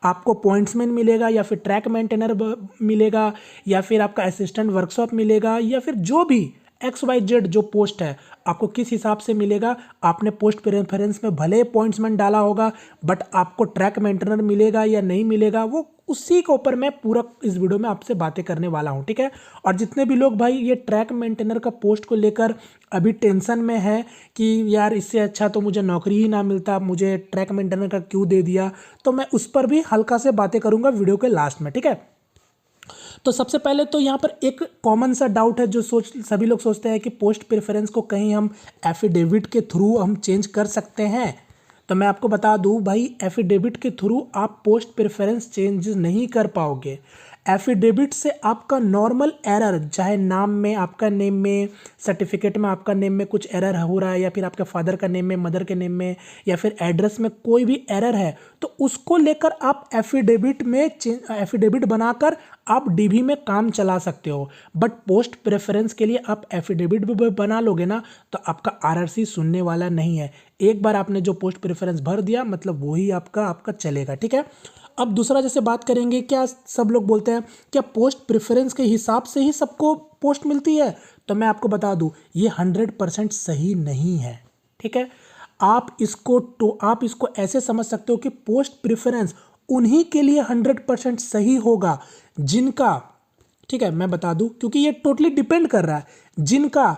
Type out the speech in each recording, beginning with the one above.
आपको पॉइंट्समैन मिलेगा या फिर ट्रैक मेंटेनर मिलेगा या फिर आपका असिस्टेंट वर्कशॉप मिलेगा या फिर जो भी XYZ जो पोस्ट है आपको किस हिसाब से मिलेगा। आपने पोस्ट प्रेफरेंस में भले पॉइंट्समैन डाला होगा बट आपको ट्रैक मेंटेनर मिलेगा या नहीं मिलेगा वो उसी के ऊपर मैं पूरा इस वीडियो में आपसे बातें करने वाला हूं, ठीक है। और जितने भी लोग भाई ये ट्रैक मेंटेनर का पोस्ट को लेकर अभी टेंशन में है कि यार इससे अच्छा तो मुझे नौकरी ही ना मिलता, मुझे ट्रैक मेंटेनर का क्यों दे दिया, तो मैं उस पर भी हल्का से बातें करूंगा वीडियो के लास्ट में, ठीक है। तो सबसे पहले तो यहाँ पर एक कॉमन सा डाउट है जो सभी लोग सोचते हैं कि पोस्ट प्रेफरेंस को कहीं हम एफिडेविट के थ्रू हम चेंज कर सकते हैं। तो मैं आपको बता दूं भाई, एफिडेविट के थ्रू आप पोस्ट प्रेफरेंस चेंज नहीं कर पाओगे। एफिडेविट से आपका नॉर्मल एरर, चाहे नाम में, आपका नेम में, सर्टिफिकेट में आपका नेम में कुछ एरर हो रहा है या फिर आपके फादर का नेम में, मदर के नेम में या फिर एड्रेस में कोई भी एरर है तो उसको लेकर आप एफिडेविट बनाकर आप डीवी में काम चला सकते हो। बट पोस्ट प्रेफरेंस के लिए आप एफिडेविट भी बना लोगे ना तो आपका आरआरसी सुनने वाला नहीं है। एक बार आपने जो पोस्ट प्रेफरेंस भर दिया मतलब वही आपका चलेगा, ठीक है। अब दूसरा जैसे बात करेंगे, क्या सब लोग बोलते हैं क्या पोस्ट प्रेफरेंस के हिसाब से ही सबको पोस्ट मिलती है, तो मैं आपको बता दूं ये 100% सही नहीं है, ठीक है। आप इसको ऐसे समझ सकते हो कि पोस्ट प्रेफरेंस उन्हीं के लिए 100% सही होगा जिनका, ठीक है मैं बता दूं क्योंकि ये टोटली डिपेंड कर रहा है, जिनका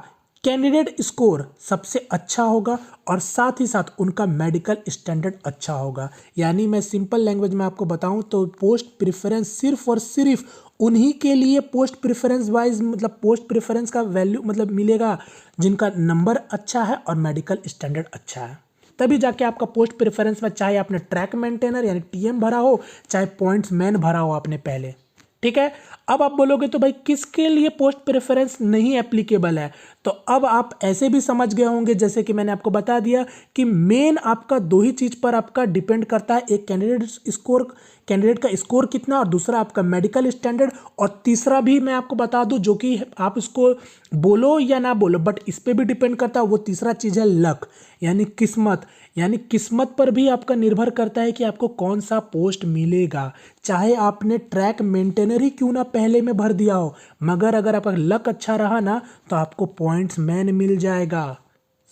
कैंडिडेट स्कोर सबसे अच्छा होगा और साथ ही साथ उनका मेडिकल स्टैंडर्ड अच्छा होगा। यानी मैं सिंपल लैंग्वेज में आपको बताऊं तो पोस्ट प्रेफरेंस सिर्फ और सिर्फ उन्हीं के लिए पोस्ट प्रेफरेंस वाइज मतलब पोस्ट प्रेफरेंस का वैल्यू मतलब मिलेगा जिनका नंबर अच्छा है और मेडिकल स्टैंडर्ड अच्छा है। तभी जाके आपका पोस्ट प्रेफरेंस में, चाहे आपने ट्रैक मेंटेनर यानी टीएम भरा हो, चाहे पॉइंट्स मैन भरा हो आपने पहले, ठीक है। अब आप बोलोगे तो भाई किसके लिए पोस्ट प्रेफरेंस नहीं एप्लीकेबल है, तो अब आप ऐसे भी समझ गए होंगे जैसे कि मैंने आपको बता दिया कि मेन आपका दो ही चीज पर आपका डिपेंड करता है, एक कैंडिडेट का स्कोर कितना और दूसरा आपका मेडिकल स्टैंडर्ड, और तीसरा भी मैं आपको बता दूं जो कि आप इसको बोलो या ना बोलो बट इस पे भी डिपेंड करता है, वो तीसरा चीज है लक यानी किस्मत। यानी किस्मत पर भी आपका निर्भर करता है कि आपको कौन सा पोस्ट मिलेगा, चाहे आपने ट्रैक मेंटेनर ही क्यों ना पहले में भर दिया हो, मगर अगर आपका लक अच्छा रहा ना तो आपको पॉइंट्स मैन मिल जाएगा।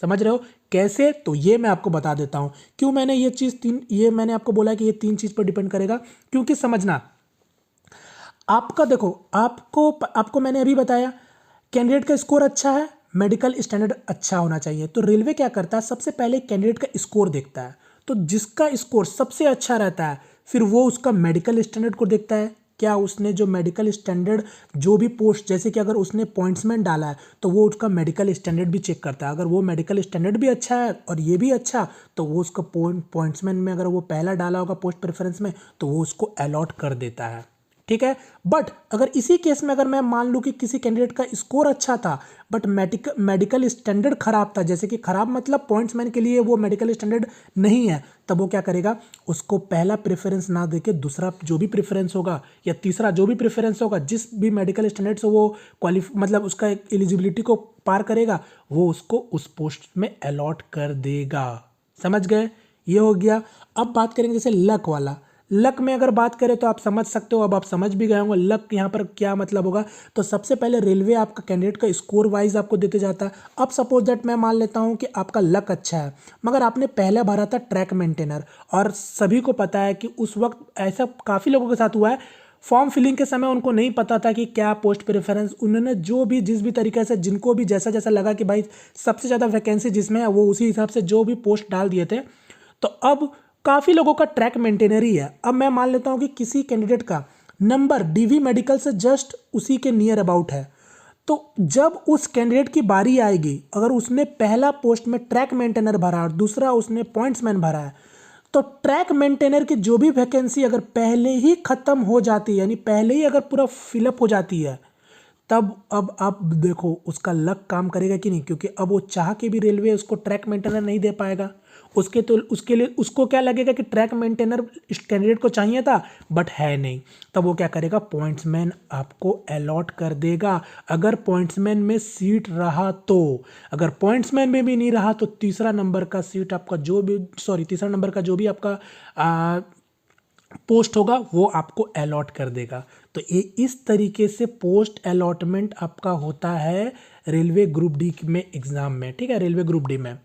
समझ रहे हो कैसे, तो ये मैं आपको बता देता हूं क्यों मैंने ये मैंने आपको बोला कि ये 3 चीज पर डिपेंड करेगा। क्योंकि समझना, आपका देखो आपको मैंने अभी बताया कैंडिडेट का स्कोर अच्छा है, मेडिकल स्टैंडर्ड अच्छा होना चाहिए। तो रेलवे क्या करता है, सबसे पहले कैंडिडेट का स्कोर देखता है, तो जिसका स्कोर सबसे अच्छा रहता है फिर वो उसका मेडिकल स्टैंडर्ड को देखता है, क्या उसने जो मेडिकल स्टैंडर्ड जो भी पोस्ट, जैसे कि अगर उसने पॉइंट्समैन डाला है तो वो उसका मेडिकल स्टैंडर्ड भी चेक करता है। अगर वो मेडिकल स्टैंडर्ड भी अच्छा है और ये भी अच्छा तो वो उसका पॉइंट्समैन में अगर वो पहला डाला होगा पोस्ट प्रेफरेंस में तो वो उसको अलॉट कर देता है, ठीक है। बट अगर इसी केस में अगर मैं मान लूँ कि किसी कैंडिडेट का स्कोर अच्छा था बट मेडिकल स्टैंडर्ड खराब था, जैसे कि खराब मतलब पॉइंट्समैन के लिए वो मेडिकल स्टैंडर्ड नहीं है, तब वो क्या करेगा, उसको पहला प्रेफरेंस ना देके दूसरा जो भी प्रेफरेंस होगा या तीसरा जो भी प्रेफरेंस होगा, जिस भी मेडिकल स्टैंडर्ड से वो मतलब उसका एलिजिबिलिटी को पार करेगा वो उसको उस पोस्ट में अलॉट कर देगा। समझ गए, ये हो गया। अब बात करेंगे जैसे लक वाला। लक में अगर बात करें तो आप समझ सकते हो, अब आप समझ भी गए होंगे लक यहाँ पर क्या मतलब होगा। तो सबसे पहले रेलवे आपका कैंडिडेट का स्कोर वाइज आपको देते जाता है। अब सपोज दैट मैं मान लेता हूँ कि आपका लक अच्छा है मगर आपने पहले भरा था ट्रैक मेंटेनर, और सभी को पता है कि उस वक्त ऐसा काफ़ी लोगों के साथ हुआ है, फॉर्म फिलिंग के समय उनको नहीं पता था कि क्या पोस्ट प्रेफरेंस, उन्होंने जो भी जिस भी तरीके से जिनको भी जैसा जैसा लगा कि भाई सबसे ज़्यादा वैकेंसी जिसमें है वो उसी हिसाब से जो भी पोस्ट डाल दिए थे। तो अब काफ़ी लोगों का ट्रैक मेंटेनर ही है। अब मैं मान लेता हूं कि किसी कैंडिडेट का नंबर डीवी मेडिकल से जस्ट उसी के नियर अबाउट है, तो जब उस कैंडिडेट की बारी आएगी, अगर उसने पहला पोस्ट में ट्रैक मेंटेनर भरा और दूसरा उसने पॉइंट्समैन भरा है, तो ट्रैक मेंटेनर की जो भी वैकेंसी अगर पहले ही खत्म हो जाती है यानी पहले ही अगर पूरा फिलअप हो जाती है, तब अब आप देखो उसका लक काम करेगा कि नहीं, क्योंकि अब वो चाह के भी रेलवे उसको ट्रैक मेंटेनर नहीं दे पाएगा। उसके लिए उसको क्या लगेगा कि ट्रैक मेंटेनर इस कैंडिडेट को चाहिए था बट है नहीं, तब वो क्या करेगा, पॉइंट्समैन आपको अलॉट कर देगा अगर पॉइंट्समैन में सीट रहा तो। अगर पॉइंट्समैन में भी नहीं रहा तो तीसरा नंबर का सीट आपका तीसरा नंबर का जो भी आपका पोस्ट होगा वो आपको अलॉट कर देगा। तो ये इस तरीके से पोस्ट अलॉटमेंट आपका होता है रेलवे ग्रुप डी में एग्ज़ाम में, ठीक है, रेलवे ग्रुप डी में।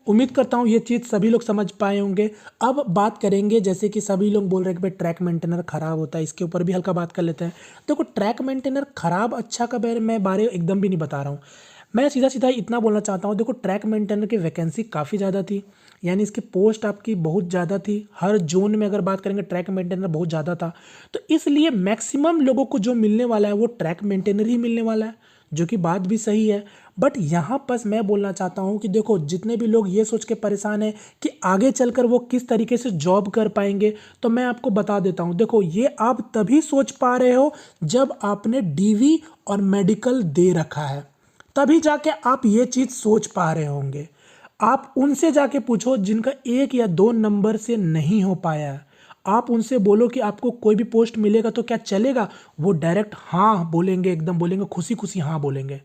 उम्मीद करता हूँ ये चीज़ सभी लोग समझ पाए होंगे। अब बात करेंगे, जैसे कि सभी लोग बोल रहे हैं कि भाई ट्रैक मेंटेनर ख़राब होता है, इसके ऊपर भी हल्का बात कर लेते हैं। देखो ट्रैक मेंटेनर ख़राब अच्छा का बारे एकदम भी नहीं बता रहा हूँ। मैं सीधा सीधा इतना बोलना चाहता हूँ, देखो ट्रैक मेंटेनर की वैकेंसी काफ़ी ज़्यादा थी, यानी इसकी पोस्ट आपकी बहुत ज़्यादा थी। हर जोन में अगर बात करेंगे ट्रैक मेंटेनर बहुत ज़्यादा था, तो इसलिए मैक्सिमम लोगों को जो मिलने वाला है वो ट्रैक मेंटेनर ही मिलने वाला है, जो कि बात भी सही है। बट यहाँ पर मैं बोलना चाहता हूँ कि देखो जितने भी लोग ये सोच के परेशान हैं कि आगे चलकर वो किस तरीके से जॉब कर पाएंगे, तो मैं आपको बता देता हूँ। देखो ये आप तभी सोच पा रहे हो जब आपने डीवी और मेडिकल दे रखा है, तभी जाके आप ये चीज़ सोच पा रहे होंगे। आप उनसे जाके पूछो जिनका 1 या 2 नंबर से नहीं हो पाया है। आप उनसे बोलो कि आपको कोई भी पोस्ट मिलेगा तो क्या चलेगा, वो डायरेक्ट हाँ बोलेंगे, एकदम बोलेंगे, खुशी खुशी हाँ बोलेंगे।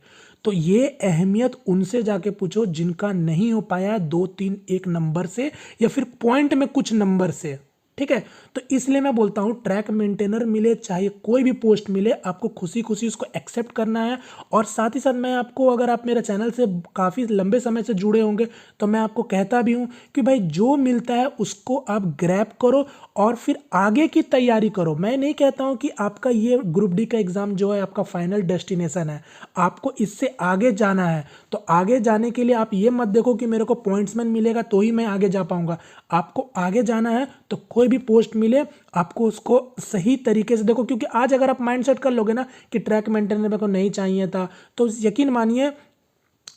तो ये अहमियत उनसे जाके पूछो जिनका नहीं हो पाया है 2 3 1 नंबर से या फिर पॉइंट में कुछ नंबर से, ठीक है। तो इसलिए मैं बोलता हूँ ट्रैक मेंटेनर मिले चाहे कोई भी पोस्ट मिले, आपको खुशी खुशी उसको एक्सेप्ट करना है। और साथ ही साथ मैं आपको, अगर आप मेरे चैनल से काफ़ी लंबे समय से जुड़े होंगे, तो मैं आपको कहता भी हूँ कि भाई जो मिलता है उसको आप ग्रैब करो और फिर आगे की तैयारी करो। मैं नहीं कहता हूँ कि आपका ये ग्रुप डी का एग्ज़ाम जो है आपका फाइनल डेस्टिनेशन है, आपको इससे आगे जाना है। तो आगे जाने के लिए आप ये मत देखो कि मेरे को पॉइंट्समैन मिलेगा तो ही मैं आगे जा पाऊंगा। आपको आगे जाना है तो कोई भी पोस्ट मिले आपको उसको सही तरीके से देखो, क्योंकि आज अगर आप माइंडसेट कर लोगे ना कि ट्रैक मेंटेनर मेरे को नहीं चाहिए था, तो यकीन मानिए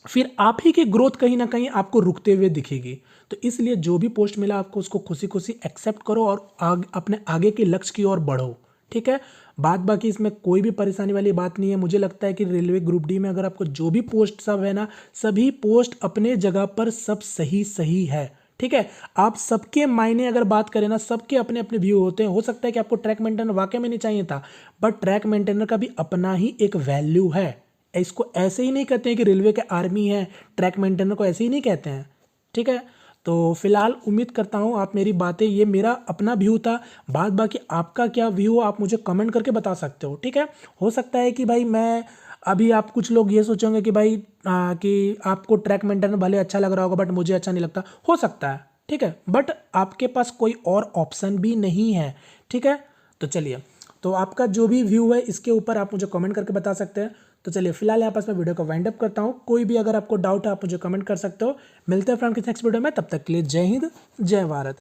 फिर आप ही की ग्रोथ कहीं ना कहीं आपको रुकते हुए दिखेगी। तो इसलिए जो भी पोस्ट मिला आपको उसको खुशी खुशी एक्सेप्ट करो और अपने आगे के लक्ष्य की ओर बढ़ो, ठीक है। बात बाकी इसमें कोई भी परेशानी वाली बात नहीं है। मुझे लगता है कि रेलवे ग्रुप डी में अगर आपको जो भी पोस्ट सब है ना, सभी पोस्ट अपने जगह पर सब सही सही है, ठीक है। आप सबके मायने अगर बात करें ना, सबके अपने अपने व्यू होते हैं। हो सकता है कि आपको ट्रैक मेंटेनर वाकई में नहीं चाहिए था, बट ट्रैक मेंटेनर का भी अपना ही एक वैल्यू है। इसको ऐसे ही नहीं कहते हैं कि रेलवे के आर्मी है, ट्रैक मेंटेनर को ऐसे ही नहीं कहते हैं, ठीक है। तो फिलहाल उम्मीद करता हूँ आप मेरी बातें, ये मेरा अपना व्यू था। बात बाकी आपका क्या व्यू हो आप मुझे कमेंट करके बता सकते हो, ठीक है। हो सकता है कि भाई मैं अभी, आप कुछ लोग ये सोचेंगे कि भाई कि आपको ट्रैक मेंटेनर भले अच्छा लग रहा होगा बट मुझे अच्छा नहीं लगता, हो सकता है, ठीक है। बट आपके पास कोई और ऑप्शन भी नहीं है, ठीक है। तो चलिए, तो आपका जो भी व्यू है इसके ऊपर आप मुझे कमेंट करके बता सकते हैं। तो चलिए फिलहाल यहाँ पास मैं वीडियो को वाइंड अप करता हूँ। कोई भी अगर आपको डाउट है आप मुझे कमेंट कर सकते हो। मिलते हैं फ्रेंड किसी नेक्स्ट वीडियो में, तब तक के लिए जय हिंद जय भारत।